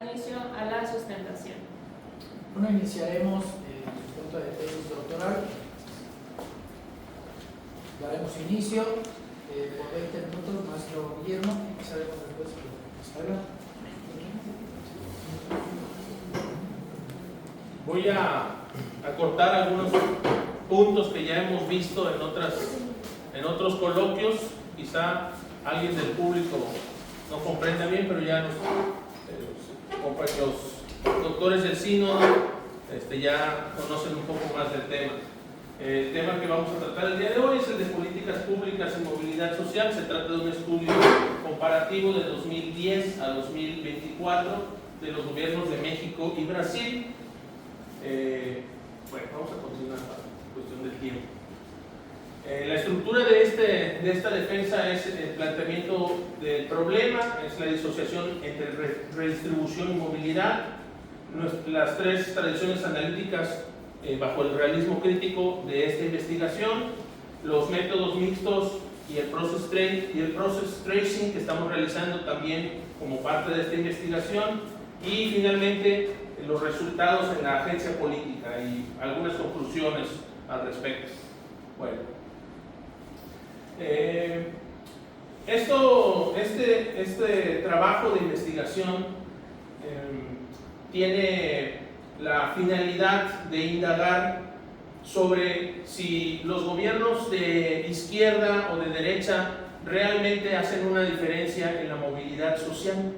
Inicio a la sustentación. Bueno, iniciaremos el sustento de tesis doctoral. Daremos inicio por 20 minutos, maestro Guillermo, y empezaremos después con Isabela. Voy a cortar algunos puntos que ya hemos visto en otros coloquios. Quizá alguien del público no comprenda bien, pero ya los doctores del sínodo ya conocen un poco más del tema. El tema que vamos a tratar el día de hoy es el de políticas públicas y movilidad social. Se trata de un estudio comparativo de 2010 a 2024 de los gobiernos de México y Brasil. Bueno, vamos a continuar por cuestión del tiempo. La estructura de esta defensa es el planteamiento del problema, es la disociación entre redistribución y movilidad, las tres tradiciones analíticas bajo el realismo crítico de esta investigación, los métodos mixtos y el process tracing que estamos realizando también como parte de esta investigación, y finalmente los resultados en la agencia política y algunas conclusiones al respecto. Bueno, este trabajo de investigación tiene la finalidad de indagar sobre si los gobiernos de izquierda o de derecha realmente hacen una diferencia en la movilidad social.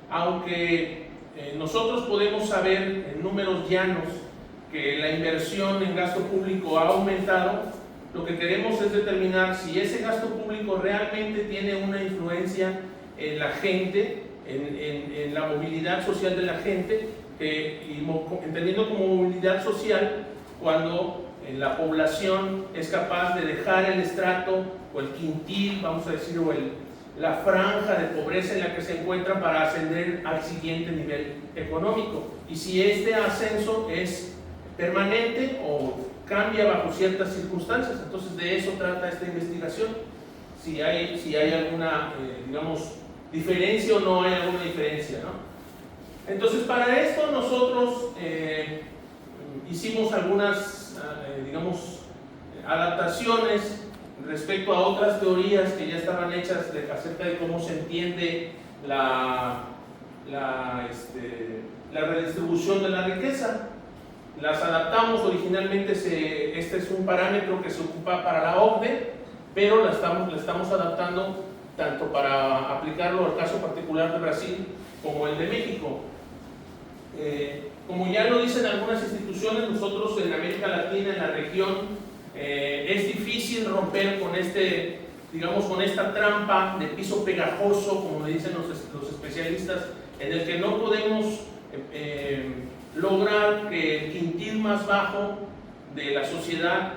Aunque nosotros podemos saber en números llanos que la inversión en gasto público ha aumentado, lo que queremos es determinar si ese gasto público realmente tiene una influencia en la gente, en la movilidad social de la gente, entendiendo como movilidad social cuando la población es capaz de dejar el estrato o el quintil, vamos a decir, o la franja de pobreza en la que se encuentra para ascender al siguiente nivel económico, y si este ascenso es permanente o cambia bajo ciertas circunstancias. Entonces de eso trata esta investigación, si hay alguna diferencia o no hay alguna diferencia, ¿no? Entonces para esto nosotros hicimos algunas adaptaciones respecto a otras teorías que ya estaban hechas acerca de cómo se entiende la redistribución de la riqueza. Las adaptamos. Originalmente este es un parámetro que se ocupa para la OCDE, pero la estamos adaptando tanto para aplicarlo al caso particular de Brasil como el de México. Como ya lo dicen algunas instituciones, nosotros en América Latina, en la región, es difícil romper con con esta trampa de piso pegajoso, como le dicen los especialistas, en el que no podemos lograr que el quintil más bajo de la sociedad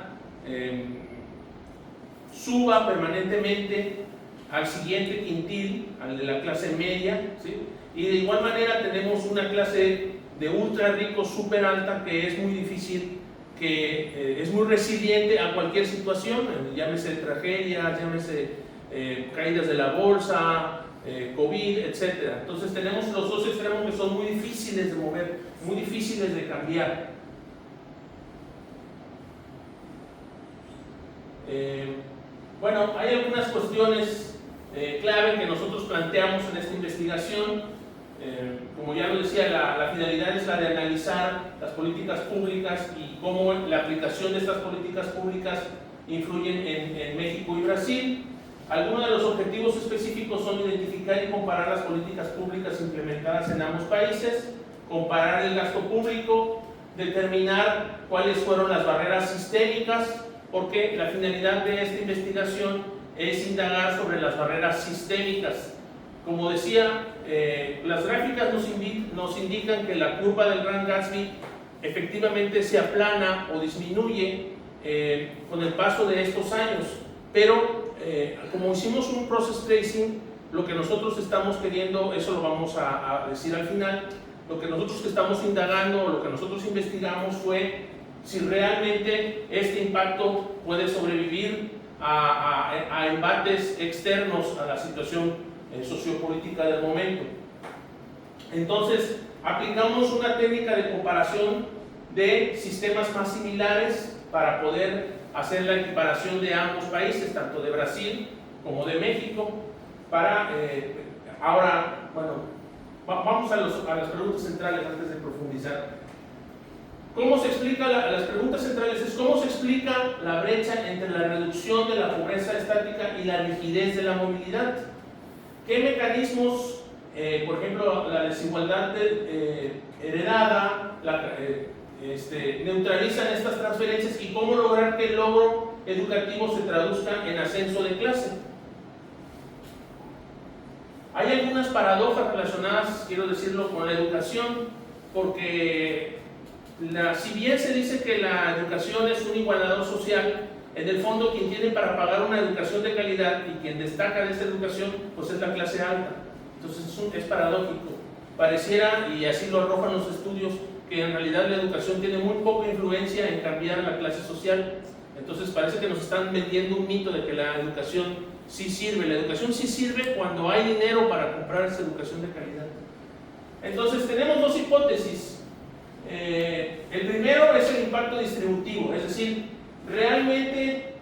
suba permanentemente al siguiente quintil, al de la clase media, ¿sí? Y de igual manera tenemos una clase de ultra ricos súper alta que es muy difícil, que es muy resiliente a cualquier situación, llámese tragedias, llámese caídas de la bolsa, COVID, etc. Entonces tenemos los dos extremos que son muy difíciles de mover, muy difíciles de cambiar. Bueno, hay algunas cuestiones clave que nosotros planteamos en esta investigación. Como ya lo decía, la finalidad es la de analizar las políticas públicas y cómo la aplicación de estas políticas públicas influyen en México y Brasil. Algunos de los objetivos específicos son identificar y comparar las políticas públicas implementadas en ambos países, comparar el gasto público, determinar cuáles fueron las barreras sistémicas, porque la finalidad de esta investigación es indagar sobre las barreras sistémicas. Como decía, las gráficas nos indican que la curva del Gran Gatsby efectivamente se aplana o disminuye con el paso de estos años, pero como hicimos un process tracing, lo que nosotros estamos queriendo, eso lo vamos a decir al final, lo que nosotros estamos indagando, lo que nosotros investigamos fue si realmente este impacto puede sobrevivir a embates externos a la situación sociopolítica del momento. Entonces, aplicamos una técnica de comparación de sistemas más similares para poder hacer la equiparación de ambos países, tanto de Brasil como de México, para ahora, bueno, vamos a las preguntas centrales antes de profundizar. ¿Cómo se explica, las preguntas centrales es cómo se explica la brecha entre la reducción de la pobreza estática y la rigidez de la movilidad? ¿Qué mecanismos, por ejemplo, la desigualdad heredada, neutralizan estas transferencias y cómo lograr que el logro educativo se traduzca en ascenso de clase? Hay algunas paradojas relacionadas, quiero decirlo, con la educación, porque si bien se dice que la educación es un igualador social, en el fondo quien tiene para pagar una educación de calidad y quien destaca de esta educación, pues es la clase alta. Entonces es paradójico. Pareciera, y así lo arrojan los estudios, que en realidad la educación tiene muy poca influencia en cambiar la clase social. Entonces parece que nos están vendiendo un mito de que la educación sí sirve. La educación sí sirve cuando hay dinero para comprar esa educación de calidad. Entonces tenemos dos hipótesis. El primero es el impacto distributivo, es decir, realmente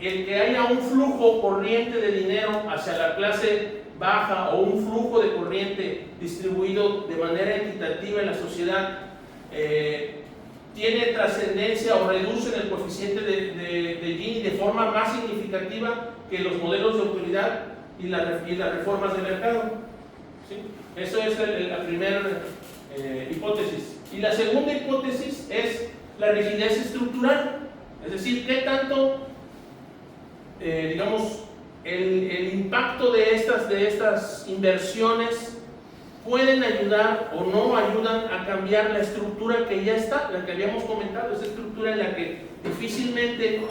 el que haya un flujo corriente de dinero hacia la clase baja o un flujo de corriente distribuido de manera equitativa en la sociedad tiene trascendencia o reduce el coeficiente de Gini de forma más significativa que los modelos de autoridad y las reformas de mercado. ¿Sí? Eso es la primera hipótesis. Y la segunda hipótesis es la rigidez estructural, es decir, qué tanto, digamos, el impacto de estas inversiones pueden ayudar o no ayudan a cambiar la estructura que ya está, la que habíamos comentado, esa estructura en la que difícilmente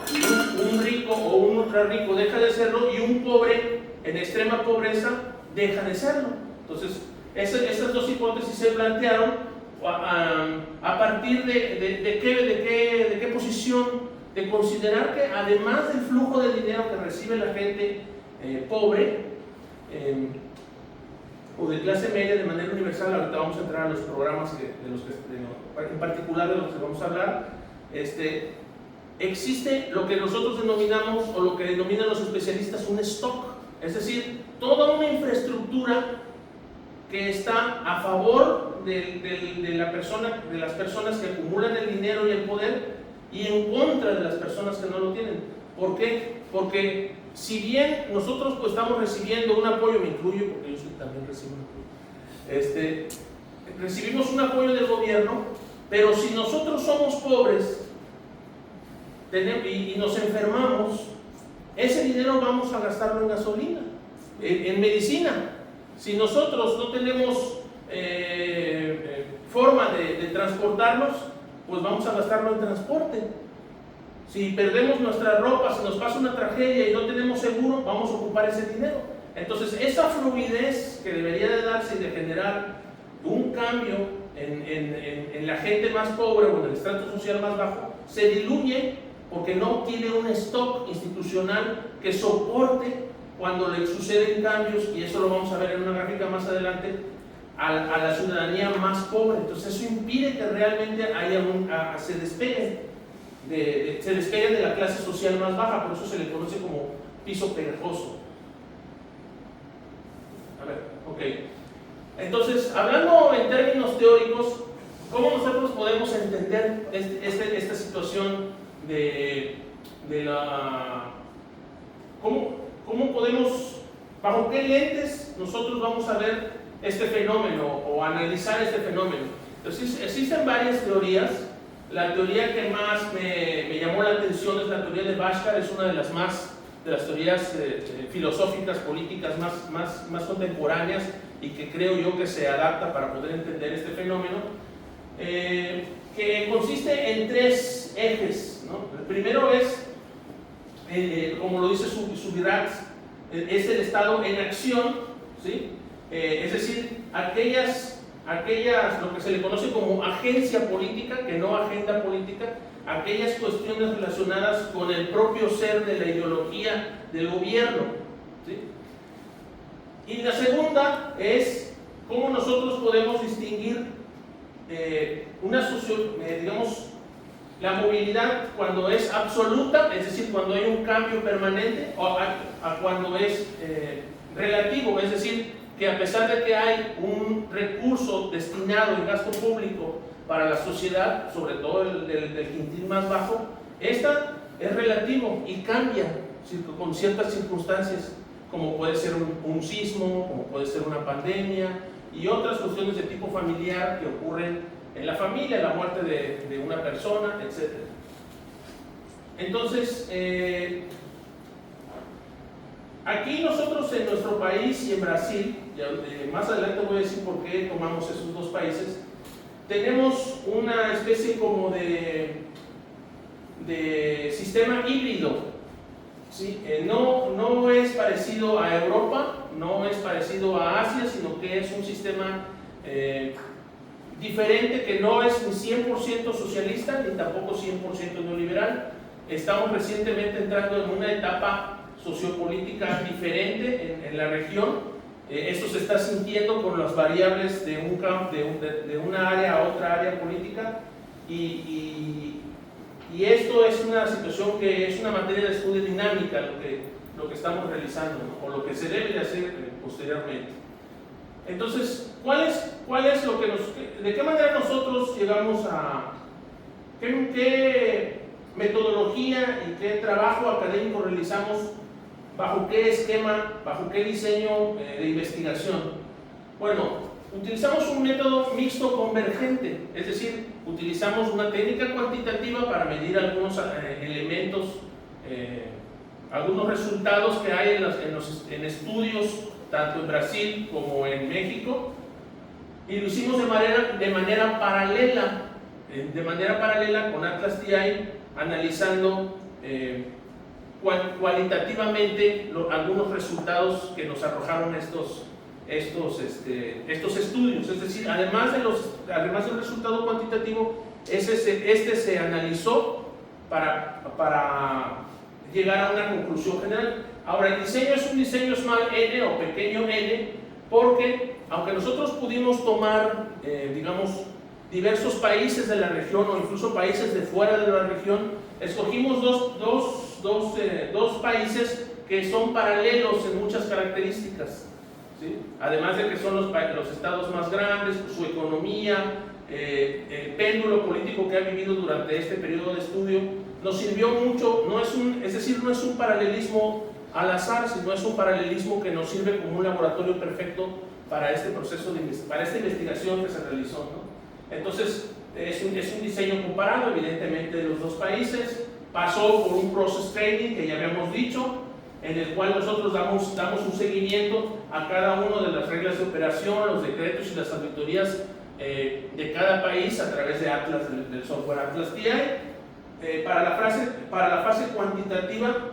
un rico o un ultra rico deja de serlo y un pobre en extrema pobreza deja de serlo. Entonces, esas dos hipótesis se plantearon a partir de qué posición, de considerar que además del flujo de dinero que recibe la gente pobre o de clase media de manera universal, ahorita vamos a entrar a los programas en particular de los que vamos a hablar, existe lo que nosotros denominamos o lo que denominan los especialistas un stock, es decir, toda una infraestructura que está a favor de las personas que acumulan el dinero y el poder y en contra de las personas que no lo tienen. ¿Por qué? Porque si bien nosotros pues, estamos recibiendo un apoyo, me incluyo porque yo también recibo un apoyo, recibimos un apoyo del gobierno, pero si nosotros somos pobres y nos enfermamos, ese dinero vamos a gastarlo en gasolina, en medicina. Si nosotros no tenemos forma de transportarnos, pues vamos a gastarlo en transporte. Si perdemos nuestra ropa, si nos pasa una tragedia y no tenemos seguro, vamos a ocupar ese dinero. Entonces, esa fluidez que debería de darse y de generar un cambio en la gente más pobre o en el estrato social más bajo, se diluye porque no tiene un stock institucional que soporte cuando le suceden cambios, y eso lo vamos a ver en una gráfica más adelante, a la ciudadanía más pobre. Entonces eso impide que realmente haya se despeguen de la clase social más baja, por eso se le conoce como piso pegajoso. A ver, ok. Entonces, hablando en términos teóricos, ¿cómo nosotros podemos entender esta situación ¿Cómo podemos, bajo qué lentes nosotros vamos a ver este fenómeno o analizar este fenómeno? Entonces, existen varias teorías. La teoría que más me llamó la atención es la teoría de Bhaskar, es una de las teorías filosóficas, políticas más contemporáneas y que creo yo que se adapta para poder entender este fenómeno, que consiste en tres ejes, ¿no? El primero es, como lo dice Subirats, es el Estado en acción, ¿sí? Es decir, aquellas, lo que se le conoce como agencia política, que no agenda política, aquellas cuestiones relacionadas con el propio ser de la ideología del gobierno, ¿sí? Y la segunda es cómo nosotros podemos distinguir digamos, la movilidad cuando es absoluta, es decir, cuando hay un cambio permanente, o a cuando es relativo, es decir, que a pesar de que hay un recurso destinado en gasto público para la sociedad, sobre todo del quintil más bajo, esta es relativo y cambia con ciertas circunstancias, como puede ser un sismo, como puede ser una pandemia y otras cuestiones de tipo familiar que ocurren en la familia, la muerte de una persona, etc. Entonces, aquí nosotros en nuestro país y en Brasil, más adelante voy a decir por qué tomamos esos dos países, tenemos una especie como de sistema híbrido. ¿Sí? No es parecido a Europa, no es parecido a Asia, sino que es un sistema diferente, que no es ni 100% socialista ni tampoco 100% neoliberal. Estamos recientemente entrando en una etapa sociopolítica diferente en la región. Esto se está sintiendo con las variables de una área a otra área política y esto es una situación que es una materia de estudio dinámica lo que estamos realizando, ¿no? O lo que se debe de hacer posteriormente. Entonces, ¿de qué manera nosotros llegamos a qué metodología y qué trabajo académico realizamos, bajo qué esquema, bajo qué diseño de investigación? Bueno, utilizamos un método mixto convergente, es decir, utilizamos una técnica cuantitativa para medir algunos elementos, algunos resultados que hay en estudios tanto en Brasil como en México, y lo hicimos de manera paralela con Atlas TI, analizando cualitativamente algunos resultados que nos arrojaron estos estudios. Es decir, además del resultado cuantitativo, este se analizó para llegar a una conclusión general. Ahora, el diseño es un diseño small n o pequeño n, porque aunque nosotros pudimos tomar, digamos, diversos países de la región o incluso países de fuera de la región, escogimos dos países que son paralelos en muchas características, ¿sí? Además de que son los estados más grandes, su economía, el péndulo político que ha vivido durante este periodo de estudio, nos sirvió mucho. No es un paralelismo al azar, sino es un paralelismo que nos sirve como un laboratorio perfecto para este proceso, para esta investigación que se realizó, ¿no? Entonces, es un diseño comparado, evidentemente, de los dos países. Pasó por un process training que ya habíamos dicho, en el cual nosotros damos un seguimiento a cada una de las reglas de operación, los decretos y las auditorías de cada país a través de Atlas, del software Atlas TI. Para la fase cuantitativa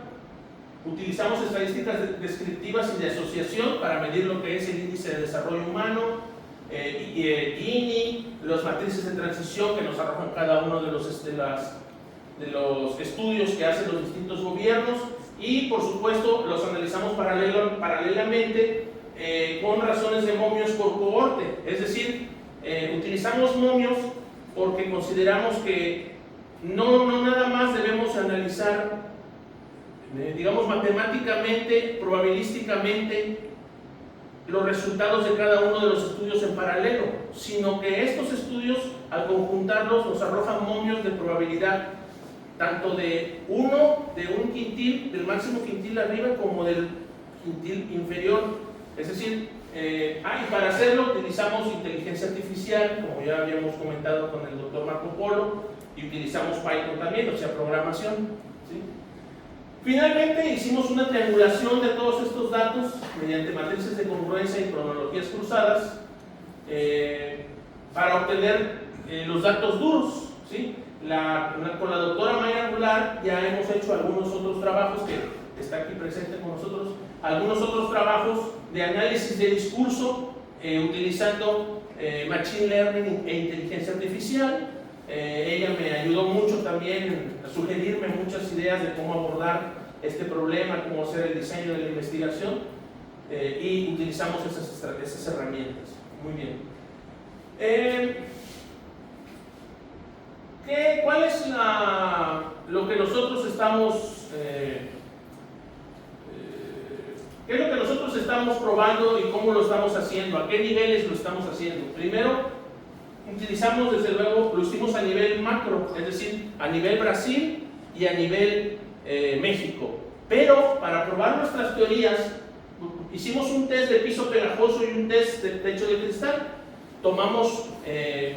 utilizamos estadísticas descriptivas y de asociación para medir lo que es el índice de desarrollo humano, Gini, las matrices de transición que nos arrojan cada uno de los estudios que hacen los distintos gobiernos, y por supuesto los analizamos paralelamente con razones de momios por cohorte. Es decir, utilizamos momios porque consideramos que no nada más debemos analizar, digamos, matemáticamente, probabilísticamente los resultados de cada uno de los estudios en paralelo, sino que estos estudios, al conjuntarlos, nos arrojan momios de probabilidad, tanto de un quintil, del máximo quintil arriba, como del quintil inferior. Es decir, y para hacerlo utilizamos inteligencia artificial, como ya habíamos comentado con el doctor Marco Polo, y utilizamos Python también, o sea, programación, ¿sí? Finalmente hicimos una triangulación de todos estos datos mediante matrices de congruencia y cronologías cruzadas para obtener los datos duros, ¿sí? Con la doctora Mayra Goulart ya hemos hecho algunos otros trabajos, que está aquí presente con nosotros, algunos otros trabajos de análisis de discurso utilizando Machine Learning e inteligencia artificial. Ella me ayudó mucho también a sugerirme muchas ideas de cómo abordar este problema, cómo hacer el diseño de la investigación, y utilizamos esas herramientas. Muy bien. ¿Cuál es lo que nosotros estamos qué es lo que nosotros estamos probando y cómo lo estamos haciendo? ¿A qué niveles lo estamos haciendo? Primero, utilizamos desde luego, lo hicimos a nivel macro, es decir, a nivel Brasil y a nivel México. Pero para probar nuestras teorías, hicimos un test de piso pegajoso y un test de techo de cristal. Tomamos,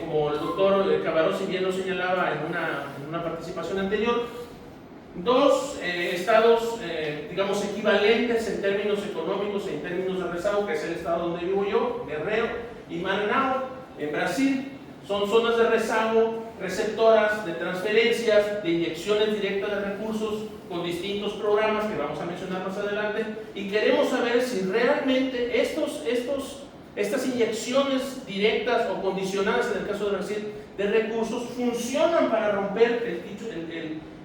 como el doctor Cabarrós bien lo señalaba en una participación anterior, dos estados, digamos, equivalentes en términos económicos e en términos de rezago, que es el estado donde vivo yo, Guerrero, y Maranhão, en Brasil. Son zonas de rezago, receptoras de transferencias, de inyecciones directas de recursos con distintos programas que vamos a mencionar más adelante, y queremos saber si realmente estas inyecciones directas o condicionadas, en el caso de Brasil, de recursos, funcionan para romper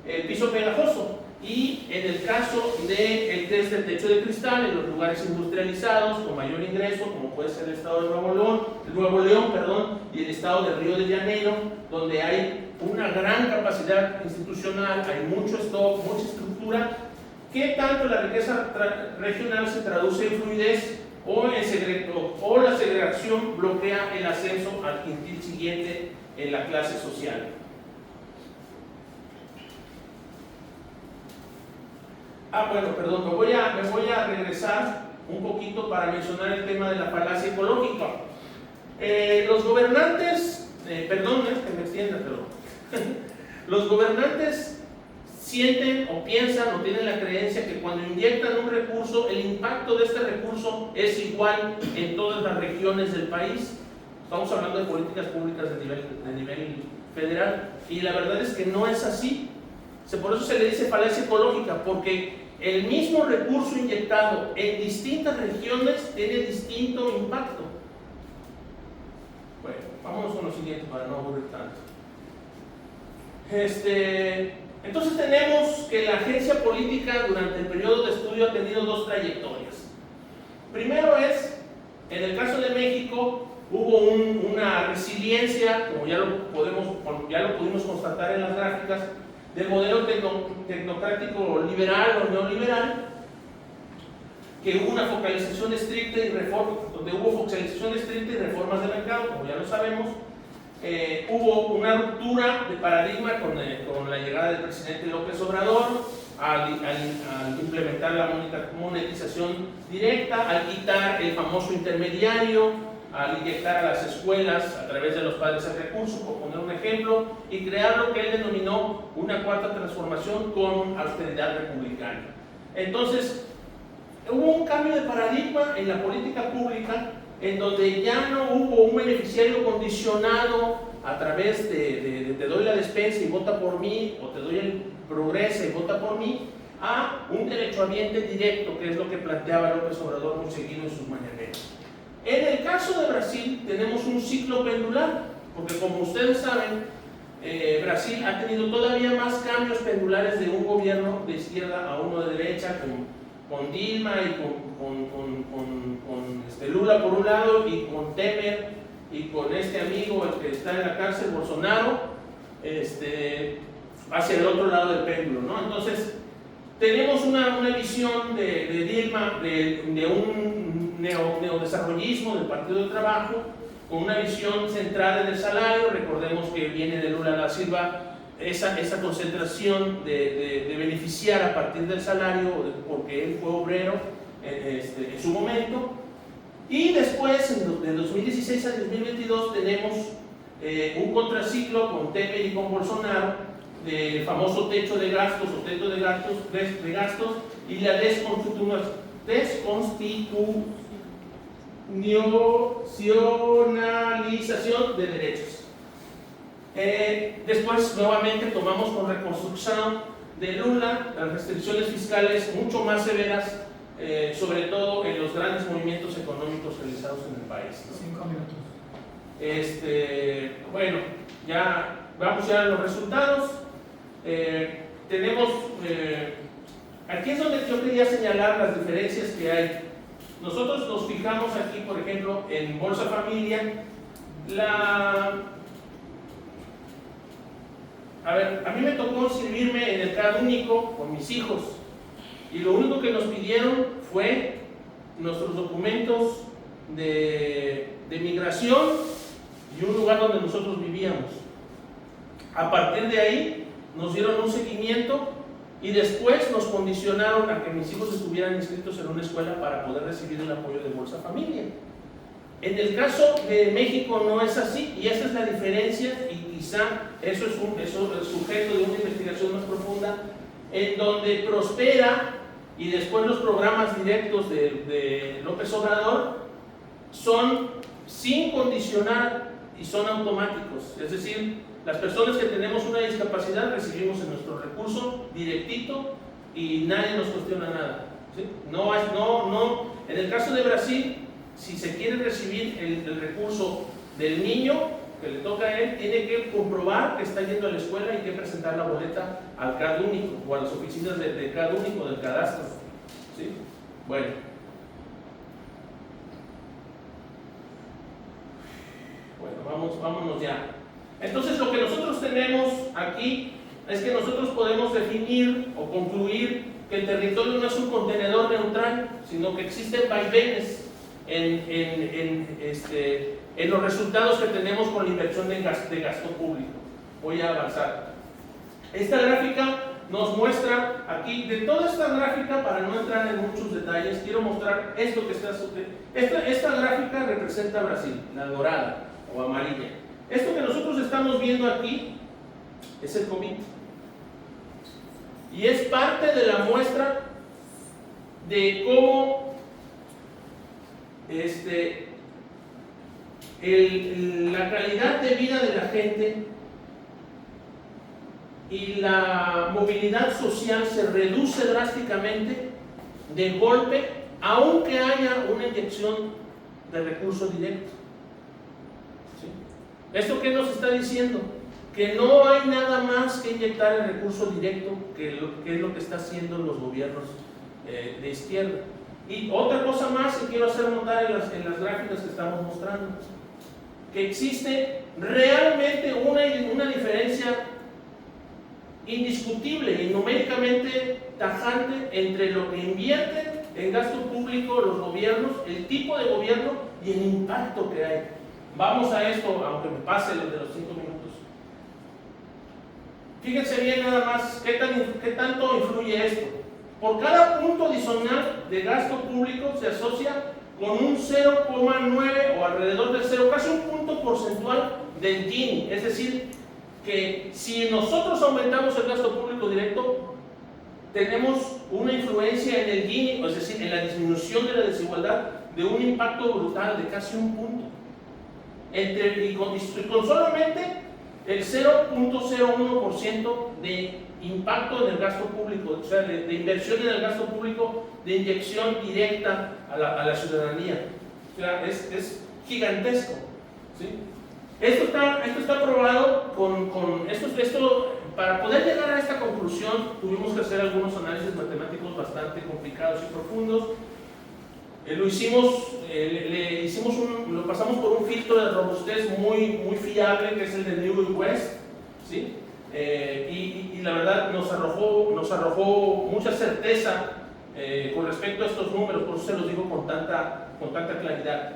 el piso pegajoso. Y en el caso del test del techo de cristal, en los lugares industrializados con mayor ingreso, como puede ser el estado de Nuevo León, y el estado de Río de Janeiro, donde hay una gran capacidad institucional, hay mucho stock, mucha estructura, ¿qué tanto la riqueza regional se traduce en fluidez o la segregación bloquea el ascenso al quintil siguiente en la clase social? Bueno, perdón, me voy a regresar un poquito para mencionar el tema de la falacia ecológica. Los gobernantes, perdón, que me extienda, pero los gobernantes sienten o piensan o tienen la creencia que cuando inyectan un recurso, el impacto de este recurso es igual en todas las regiones del país. Estamos hablando de políticas públicas de nivel federal, y la verdad es que no es así. Por eso se le dice falacia ecológica, porque el mismo recurso inyectado en distintas regiones tiene distinto impacto. Bueno, vámonos con lo siguiente para no aburrir tanto. Entonces tenemos que la agencia política durante el periodo de estudio ha tenido dos trayectorias. Primero es, en el caso de México, hubo una resiliencia, como ya lo pudimos constatar en las gráficas, del modelo tecnocrático liberal o neoliberal, que hubo una focalización estricta y donde hubo focalización estricta y reformas de mercado, como ya lo sabemos. Hubo una ruptura de paradigma con la llegada del presidente López Obrador al implementar la monetización directa, al quitar el famoso intermediario, al inyectar a las escuelas a través de los padres de recursos, por poner un ejemplo, y crear lo que él denominó una cuarta transformación con austeridad republicana. Entonces, hubo un cambio de paradigma en la política pública, en donde ya no hubo un beneficiario condicionado a través de te doy la despensa y vota por mí, o te doy el progreso y vota por mí, a un derechohabiente directo, que es lo que planteaba López Obrador muy seguido en sus mañaneras. En el caso de Brasil tenemos un ciclo pendular, porque como ustedes saben, Brasil ha tenido todavía más cambios pendulares de un gobierno de izquierda a uno de derecha, con Dilma y con Lula por un lado, y con Temer, y con este amigo, el que está en la cárcel, Bolsonaro, hacia el otro lado del péndulo, ¿no? Entonces, tenemos una visión de Dilma, de un neodesarrollismo del Partido del Trabajo, con una visión centrada en el salario. Recordemos que viene de Lula da Silva esa concentración de beneficiar a partir del salario, porque él fue obrero en su momento. Y después, de 2016 a 2022, tenemos un contraciclo con Temer y con Bolsonaro, del famoso techo de gastos o techo de gastos y la desconstitucionalización de derechos. Después nuevamente tomamos con reconstrucción de Lula las restricciones fiscales mucho más severas, sobre todo en los grandes movimientos económicos realizados en el país, ¿no? 5 minutos. Bueno, ya vamos a los resultados. Tenemos, aquí es donde yo quería señalar las diferencias que hay nosotros nos fijamos aquí, por ejemplo, en Bolsa Familia, a mí me tocó inscribirme en el CAD único con mis hijos y lo único que nos pidieron fue nuestros documentos de migración y un lugar donde nosotros vivíamos. A partir de ahí nos dieron un seguimiento y después nos condicionaron a que mis hijos estuvieran inscritos en una escuela para poder recibir el apoyo de Bolsa Familia. En el caso de México no es así y esa es la diferencia y quizá eso es sujeto de una investigación más profunda en donde Prospera y después los programas directos de López Obrador son sin condicionar y son automáticos, es decir, las personas que tenemos una discapacidad recibimos en nuestro recurso directito y nadie nos cuestiona nada, ¿sí? En el caso de Brasil, si se quiere recibir el recurso del niño que le toca a él, tiene que comprobar que está yendo a la escuela y que presentar la boleta al CAD único o a las oficinas del CAD único, del cadastro, ¿sí? Bueno, vámonos ya. Entonces lo que nosotros tenemos aquí es que nosotros podemos definir o concluir que el territorio no es un contenedor neutral, sino que existen vaivenes en los resultados que tenemos con la inversión de gasto público. Voy a avanzar. Esta gráfica nos muestra aquí, de toda esta gráfica, para no entrar en muchos detalles, quiero mostrar esto que está. Esta gráfica representa a Brasil, la dorada o amarilla. Esto que nosotros estamos viendo aquí es el COVID. Y es parte de la muestra de cómo la calidad de vida de la gente y la movilidad social se reduce drásticamente de golpe, aunque haya una inyección de recurso directo. ¿Sí? ¿Esto qué nos está diciendo? Que no hay nada más que inyectar el recurso directo, que es lo que están haciendo los gobiernos de izquierda. Y otra cosa más que quiero hacer notar en las gráficas que estamos mostrando, que existe realmente una diferencia indiscutible y numéricamente tajante entre lo que invierten en gasto público los gobiernos, el tipo de gobierno y el impacto que hay. Vamos a esto, aunque me pase los de los 5 minutos. Fíjense bien nada más qué tanto influye esto. Por cada punto adicional de gasto público se asocia con un 0,9 o alrededor del 0, casi un punto porcentual del Gini. Es decir, que si nosotros aumentamos el gasto público directo, tenemos una influencia en el Gini, es decir, en la disminución de la desigualdad, de un impacto brutal de casi un punto. Con solamente el 0.01% de impacto en el gasto público, o sea, de inversión en el gasto público, de inyección directa a la ciudadanía. O sea, es gigantesco, ¿sí? Esto está probado para poder llegar a esta conclusión tuvimos que hacer algunos análisis matemáticos bastante complicados y profundos. Lo pasamos por un filtro de robustez muy fiable, que es el de New West, ¿sí? Y la verdad nos arrojó mucha certeza con respecto a estos números, por eso se los digo con tanta claridad.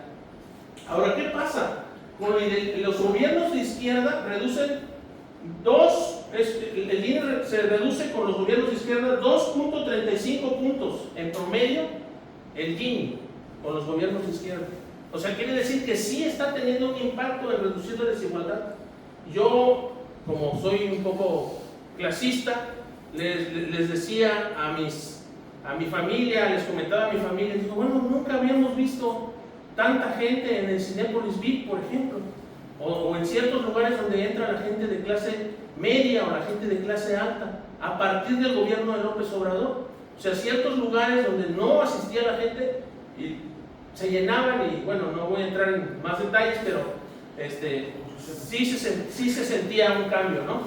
Ahora, ¿qué pasa? Los gobiernos de izquierda reducen el Gini se reduce con los gobiernos de izquierda 2.35 puntos en promedio el Gini con los gobiernos de izquierda. O sea, quiere decir que sí está teniendo un impacto en reducir la desigualdad. Yo, como soy un poco clasista, les decía a mi familia, les comentaba a mi familia, digo, bueno, nunca habíamos visto tanta gente en el Cinépolis VIP, por ejemplo, o en ciertos lugares donde entra la gente de clase media o la gente de clase alta, a partir del gobierno de López Obrador. O sea, ciertos lugares donde no asistía la gente y se llenaban, y bueno, no voy a entrar en más detalles, pero sí se sentía un cambio, ¿no?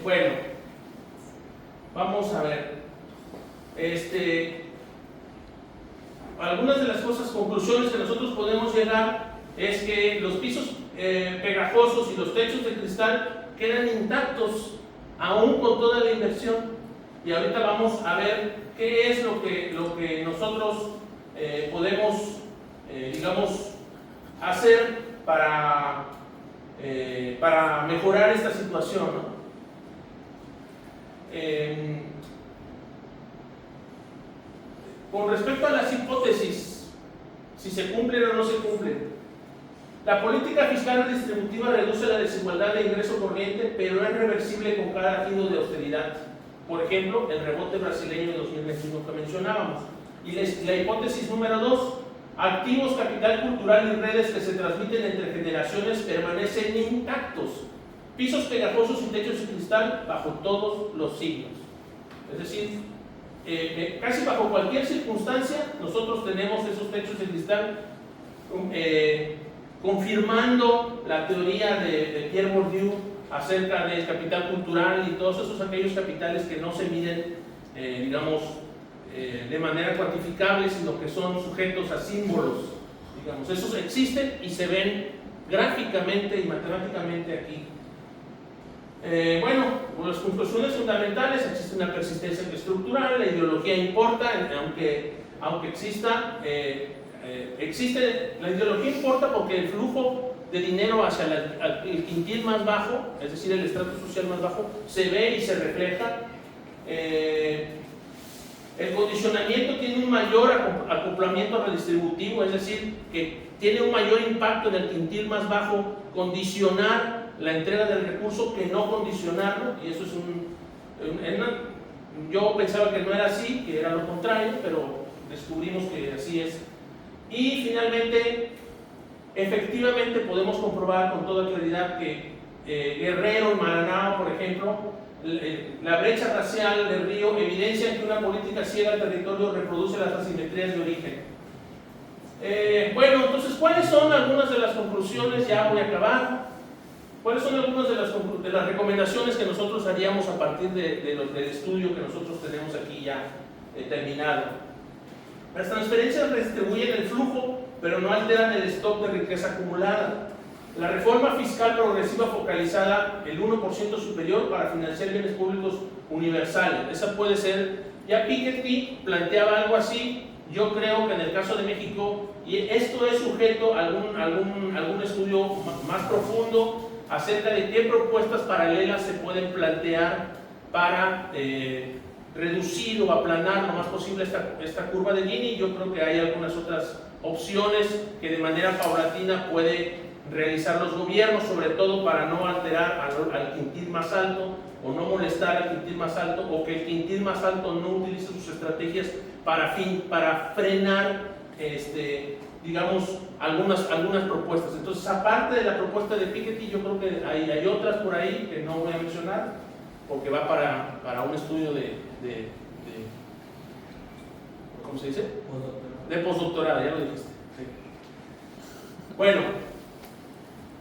Bueno, vamos a ver. algunas de las conclusiones que nosotros podemos llegar es que los pisos pegajosos y los techos de cristal quedan intactos aún con toda la inversión. Y ahorita vamos a ver qué es lo que nosotros podemos, digamos, hacer para mejorar esta situación, ¿no? Con respecto a las hipótesis, si se cumplen o no se cumplen, la política fiscal redistributiva reduce la desigualdad de ingreso corriente, pero es reversible con cada giro de austeridad. Por ejemplo, el rebote brasileño de 2021 que mencionábamos. Y la hipótesis número 2, activos, capital cultural y redes que se transmiten entre generaciones permanecen intactos. Pisos pegajosos y techos de cristal bajo todos los siglos. Es decir, casi bajo cualquier circunstancia, nosotros tenemos esos techos de cristal, confirmando la teoría de Pierre Bourdieu acerca del capital cultural y todos esos aquellos capitales que no se miden, digamos, de manera cuantificable, sino que son sujetos a símbolos. Digamos, esos existen y se ven gráficamente y matemáticamente aquí. Bueno, las conclusiones fundamentales: existe una persistencia estructural, la ideología importa, aunque exista, la ideología importa porque el flujo de dinero hacia el quintil más bajo, es decir, el estrato social más bajo, se ve y se refleja. El condicionamiento tiene un mayor acoplamiento redistributivo, es decir, que tiene un mayor impacto en el quintil más bajo condicionar la entrega del recurso que no condicionarlo, y eso es yo pensaba que no era así, que era lo contrario, pero descubrimos que así es. Y finalmente, efectivamente podemos comprobar con toda claridad que Guerrero y Maranao, por ejemplo, la brecha racial del Río evidencia que una política ciega al territorio reproduce las asimetrías de origen. Bueno, entonces, ¿cuáles son algunas de las conclusiones? Ya voy a acabar. ¿Cuáles son algunas de las recomendaciones que nosotros haríamos a partir del estudio que nosotros tenemos aquí ya terminado? Las transferencias redistribuyen el flujo, pero no alteran el stock de riqueza acumulada. La reforma fiscal progresiva focalizada el 1% superior para financiar bienes públicos universales. Esa puede ser, ya Piketty planteaba algo así. Yo creo que en el caso de México, y esto es sujeto a algún estudio más profundo acerca de qué propuestas paralelas se pueden plantear para reducir o aplanar lo más posible esta curva de Gini. Yo creo que hay algunas otras opciones que de manera paulatina puede realizar los gobiernos, sobre todo para no alterar al quintil más alto o no molestar al quintil más alto, o que el quintil más alto no utilice sus estrategias para frenar digamos, algunas propuestas. Entonces, aparte de la propuesta de Piketty, yo creo que hay otras por ahí que no voy a mencionar, porque va para un estudio ¿cómo se dice? De postdoctorado, ya lo dijiste. Sí. Bueno,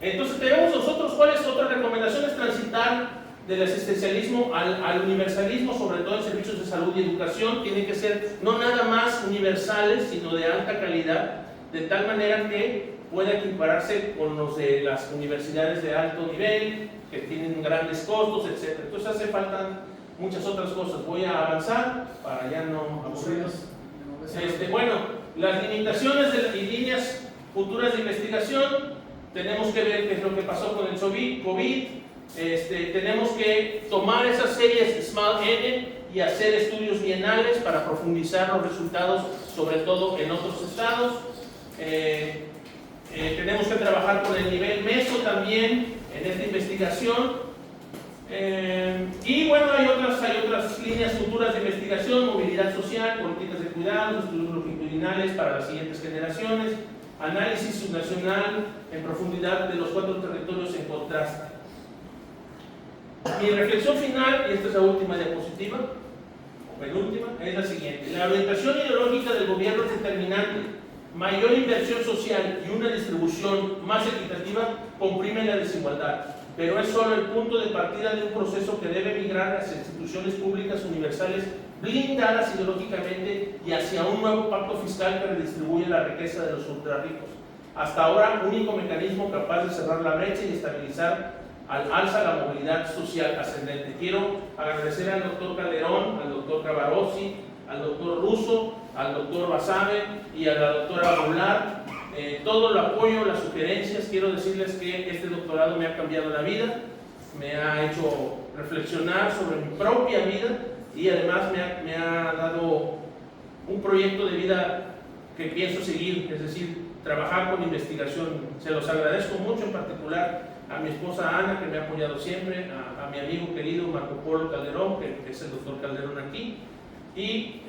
entonces tenemos nosotros cuáles otras recomendaciones: transitar del asistencialismo al universalismo, sobre todo en servicios de salud y educación. Tienen que ser no nada más universales, sino de alta calidad, de tal manera que pueda equipararse con los de las universidades de alto nivel, que tienen grandes costos, etc. Entonces hace falta muchas otras cosas. Voy a avanzar para ya no aburrirnos. Bueno, las limitaciones y líneas futuras de investigación. Tenemos que ver qué es lo que pasó con el COVID. Tenemos que tomar esas series Small N y hacer estudios bienales para profundizar los resultados, sobre todo en otros estados. Tenemos que trabajar con el nivel meso también en esta investigación. Y bueno, hay otras líneas futuras de investigación: movilidad social, políticas de cuidados, estudios longitudinales para las siguientes generaciones, análisis subnacional en profundidad de los 4 territorios en contraste. Mi reflexión final, y esta es la última diapositiva, o penúltima, es la siguiente: la orientación ideológica del gobierno es determinante. Mayor inversión social y una distribución más equitativa comprimen la desigualdad. pero es solo el punto de partida de un proceso que debe migrar hacia instituciones públicas universales blindadas ideológicamente y hacia un nuevo pacto fiscal que redistribuye la riqueza de los ultrarricos. Hasta ahora, único mecanismo capaz de cerrar la brecha y estabilizar al alza la movilidad social ascendente. Quiero agradecer al doctor Calderón, al doctor Cavarossi, al doctor Russo, al doctor Basabe y a la doctora Goulart todo el apoyo, las sugerencias. Quiero decirles que este doctorado me ha cambiado la vida, me ha hecho reflexionar sobre mi propia vida y además me ha dado un proyecto de vida que pienso seguir, es decir, trabajar con investigación. Se los agradezco mucho, en particular a mi esposa Ana, que me ha apoyado siempre, a mi amigo querido Marco Polo Calderón, que es el doctor Calderón aquí, y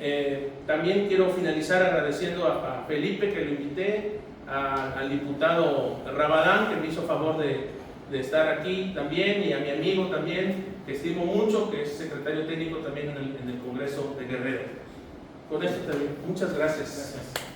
también quiero finalizar agradeciendo a Felipe, que lo invité, al diputado Rabadán, que me hizo favor de estar aquí también, y a mi amigo también, que estimo mucho, que es secretario técnico también en el Congreso de Guerrero. Con esto también, muchas gracias. Gracias.